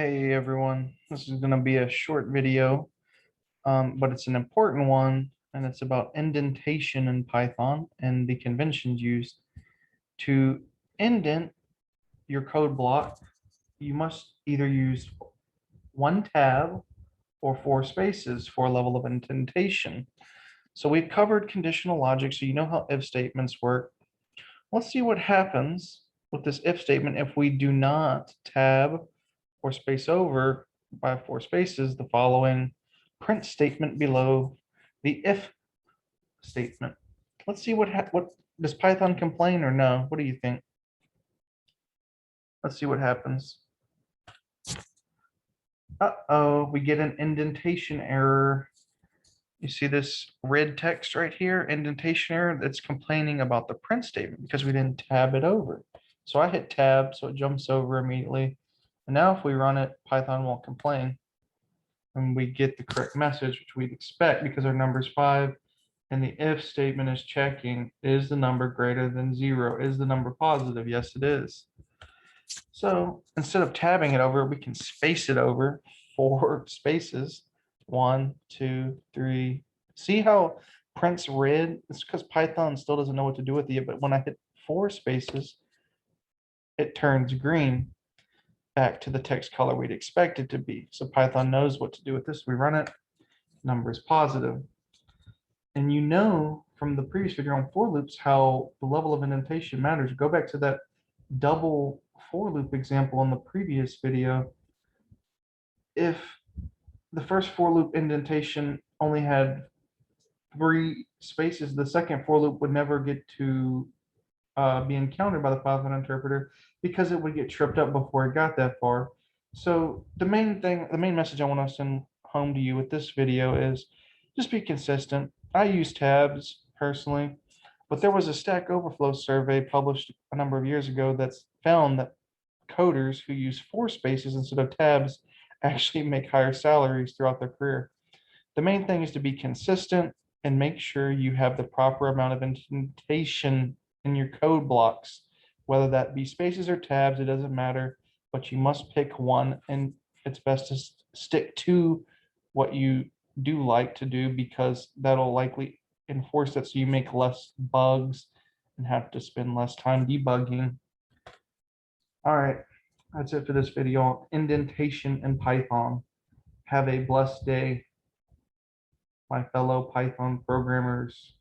Hey everyone, this is going to be a short video, but it's an important one, and it's about indentation in Python and the conventions used. To indent your code block, you must either use one tab or four spaces for a level of indentation. So we've covered conditional logic, so you know how if statements work. Let's see what happens with this if statement if we do not tab or space over by four spaces the following print statement below the if statement. Let's see what does Python complain or no? What do you think? Let's see what happens. Uh-oh, we get an indentation error. You see this red text right here, indentation error, that's complaining about the print statement because we didn't tab it over. So I hit tab, so it jumps over immediately. And now if we run it, Python won't complain. And we get the correct message, which we'd expect because our number is 5. And the if statement is checking, is the number greater than 0? Is the number positive? Yes, it is. So instead of tabbing it over, we can space it over 4 spaces. 1, 2, 3. See how print's red? It's because Python still doesn't know what to do with it, but when I hit 4 spaces, it turns green back to the text color we'd expect it to be. So Python knows what to do with this. We run it, number is positive. And you know from the previous video on for loops how the level of indentation matters. Go back to that double for loop example in the previous video. If the first for loop indentation only had 3 spaces, the second for loop would never get to be encountered by the Python interpreter because it would get tripped up before it got that far. So the main message I want to send home to you with this video is just be consistent. I use tabs personally, but there was a Stack Overflow survey published a number of years ago that's found that coders who use 4 spaces instead of tabs actually make higher salaries throughout their career. The main thing is to be consistent and make sure you have the proper amount of indentation in your code blocks, whether that be spaces or tabs, it doesn't matter, but you must pick one, and it's best to stick to what you do like to do because that'll likely enforce it so you make less bugs and have to spend less time debugging. All right, that's it for this video on indentation in Python. Have a blessed day, my fellow Python programmers.